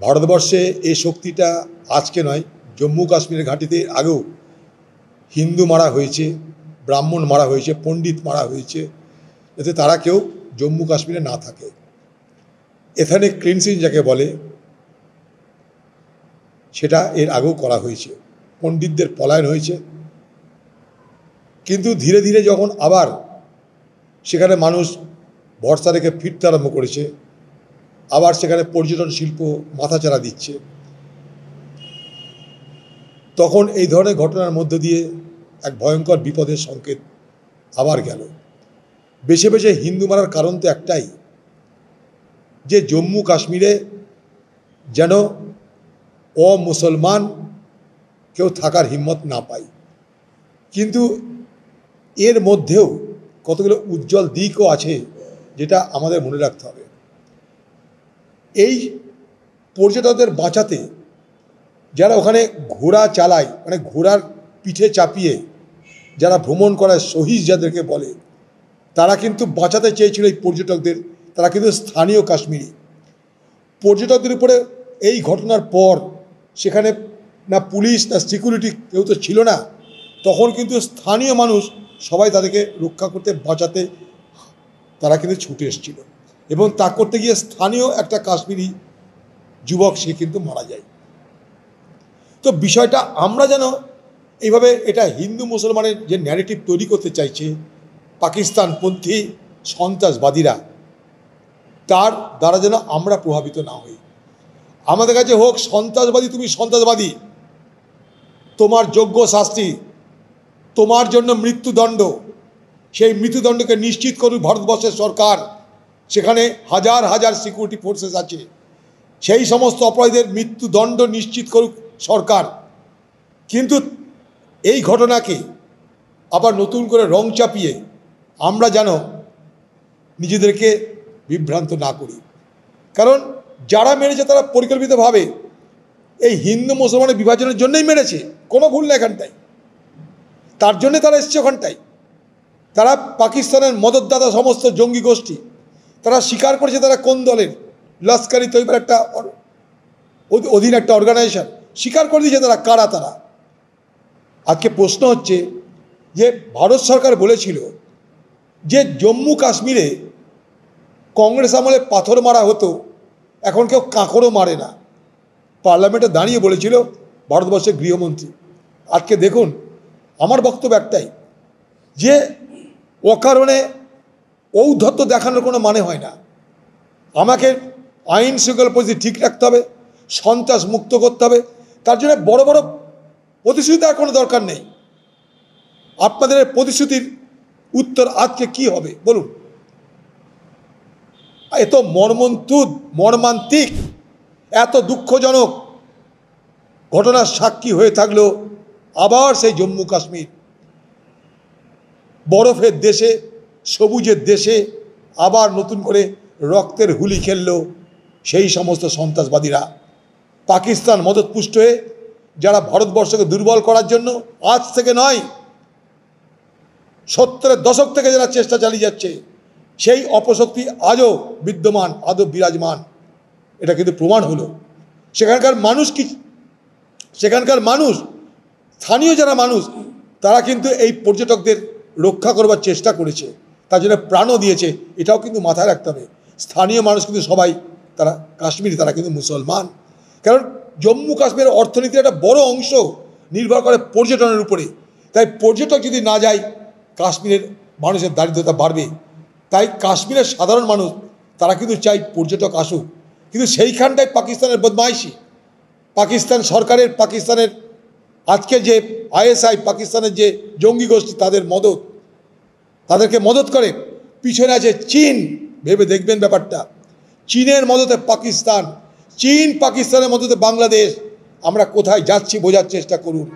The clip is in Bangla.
ভারতবর্ষে এই শক্তিটা আজকে নয়, জম্মু কাশ্মীরের ঘাঁটিতে আগেও হিন্দু মারা হয়েছে, ব্রাহ্মণ মারা হয়েছে, পণ্ডিত মারা হয়েছে, যাতে তারা কেউ জম্মু কাশ্মীরে না থাকে। এথনিক ক্লিনজিং যাকে বলে, সেটা এর আগেও করা হয়েছে, পণ্ডিতদের পলায়ন হয়েছে। কিন্তু ধীরে ধীরে যখন আবার সেখানে মানুষ ভরসা রেখে ফিরতে আরম্ভ করেছে, আবার সেখানে পর্যটন শিল্প মাথাচাড়া দিচ্ছে, তখন এই ধরনের ঘটনার মধ্য দিয়ে এক ভয়ঙ্কর বিপদের সংকেত আবার গেল। বেছে বেছে হিন্দু মারার কারণ তো একটাই, যে জম্মু কাশ্মীরে যেন অমুসলমান কেউ থাকার হিম্মত না পায়। কিন্তু এর মধ্যেও কতগুলো উজ্জ্বল দিকও আছে, যেটা আমাদের মনে রাখতে হবে। এই পর্যটকদের বাঁচাতে যারা ওখানে ঘোড়া চালায়, মানে ঘোড়ার পিঠে চাপিয়ে যারা ভ্রমণ করায়, শহীদ যাদেরকে বলে, তারা কিন্তু বাঁচাতে চেয়েছিল এই পর্যটকদের। তারা কিন্তু স্থানীয় কাশ্মীরি। পর্যটকদের উপরে এই ঘটনার পর সেখানে না পুলিশ না সিকিউরিটি কেউ তো ছিল না, তখন কিন্তু স্থানীয় মানুষ সবাই তাদেরকে রক্ষা করতে, বাঁচাতে তারা কিন্তু ছুটে এসেছিল, এবং তা করতে গিয়ে স্থানীয় একটা কাশ্মীরি যুবক সে কিন্তু মারা যায়। তো বিষয়টা আমরা যেন এইভাবে, এটা হিন্দু মুসলমানের যে ন্যারেটিভ তৈরি করতে চাইছে পাকিস্তানপন্থী সন্ত্রাসবাদীরা, তার দ্বারা যেন আমরা প্রভাবিত না হই। আমাদের কাছে হোক সন্ত্রাসবাদী, তুমি সন্ত্রাসবাদী, তোমার যোগ্য শাস্তি, তোমার জন্য মৃত্যুদণ্ড, সেই মৃত্যুদণ্ডকে নিশ্চিত করুক ভারতবর্ষের সরকার। সেখানে হাজার হাজার সিকিউরিটি ফোর্সেস আছে, সেই সমস্ত অপরাধীদের মৃত্যুদণ্ড নিশ্চিত করুক সরকার। কিন্তু এই ঘটনাকে আবার নতুন করে রং চাপিয়ে আমরা যেন নিজেদেরকে বিভ্রান্ত না করি। কারণ যারা মেরেছে তারা পরিকল্পিতভাবে এই হিন্দু মুসলমানের বিভাজনের জন্যই মেরেছে, কোনো ভুল না এখানটায়। তার জন্যে তারা এসছে ওখানটায়। তারা পাকিস্তানের মদতদাতা সমস্ত জঙ্গি গোষ্ঠী, তারা স্বীকার করেছে তারা কোন দলের, লস্কর-ই তৈবার একটা অধীন একটা অর্গানাইজেশন, স্বীকার করে দিয়েছে তারা কারা। তারা আজকে প্রশ্ন হচ্ছে যে ভারত সরকার বলেছিল যে জম্মু কাশ্মীরে কংগ্রেস আমলে পাথর মারা হতো, এখন কেউ কাঁকড়ও মারে না। পার্লামেন্টে দাঁড়িয়ে বলেছিল ভারতবর্ষের গৃহমন্ত্রী। আজকে দেখুন, আমার বক্তব্য একটাই, যে অকারণে ঔদ্ধত্য দেখানোর কোনো মানে হয় না। আমাকে আইন শৃঙ্খলা পরিস্থিতি ঠিক রাখতে হবে, সন্ত্রাস মুক্ত করতে হবে। তার জন্য বড় বড় প্রতিশ্রুতি দেওয়ার কোনো দরকার নেই। আপনাদের প্রতিশ্রুতির উত্তর আজকে কি হবে বলুন? এত মর্মান্তিক, এত দুঃখজনক ঘটনার সাক্ষী হয়ে থাকলো আবার সেই জম্মু কাশ্মীর, বরফের দেশে, সবুজের দেশে আবার নতুন করে রক্তের হুলি খেললো সেই সমস্ত সন্ত্রাসবাদীরা, পাকিস্তান মদতপুষ্ট হয়ে, যারা ভারতবর্ষকে দুর্বল করার জন্য আজ থেকে নয়, 70-এর দশক থেকে যারা চেষ্টা চালিয়ে যাচ্ছে, সেই অপশক্তি আজও বিদ্যমান, আজও বিরাজমান। এটা কিন্তু প্রমাণ হলো। সেখানকার মানুষ, স্থানীয় যারা মানুষ, তারা কিন্তু এই পর্যটকদের রক্ষা করবার চেষ্টা করেছে, তার জন্য প্রাণও দিয়েছে। এটাও কিন্তু মাথায় রাখতে হবে। স্থানীয় মানুষ কিন্তু সবাই তারা কাশ্মীরি, তারা কিন্তু মুসলমান। কারণ জম্মু কাশ্মীরের অর্থনীতির একটা বড় অংশ নির্ভর করে পর্যটনের উপরে। তাই পর্যটক যদি না যায়, কাশ্মীরের মানুষের দারিদ্রতা বাড়বে। তাই কাশ্মীরের সাধারণ মানুষ তারা কিন্তু চাই পর্যটক আসুক। কিন্তু সেইখানটায় পাকিস্তানের বদমাইশি, পাকিস্তান সরকারের, পাকিস্তানের আজকে যে ISI, পাকিস্তানের যে জঙ্গি গোষ্ঠী, তাদেরকে মদত করে পিছনে আছে চীন। ভেবে দেখবেন ব্যাপারটা, চীনের মদতে পাকিস্তান, চীন পাকিস্তানের মদতে বাংলাদেশ। আমরা কোথায় যাচ্ছি বোঝার চেষ্টা করুন।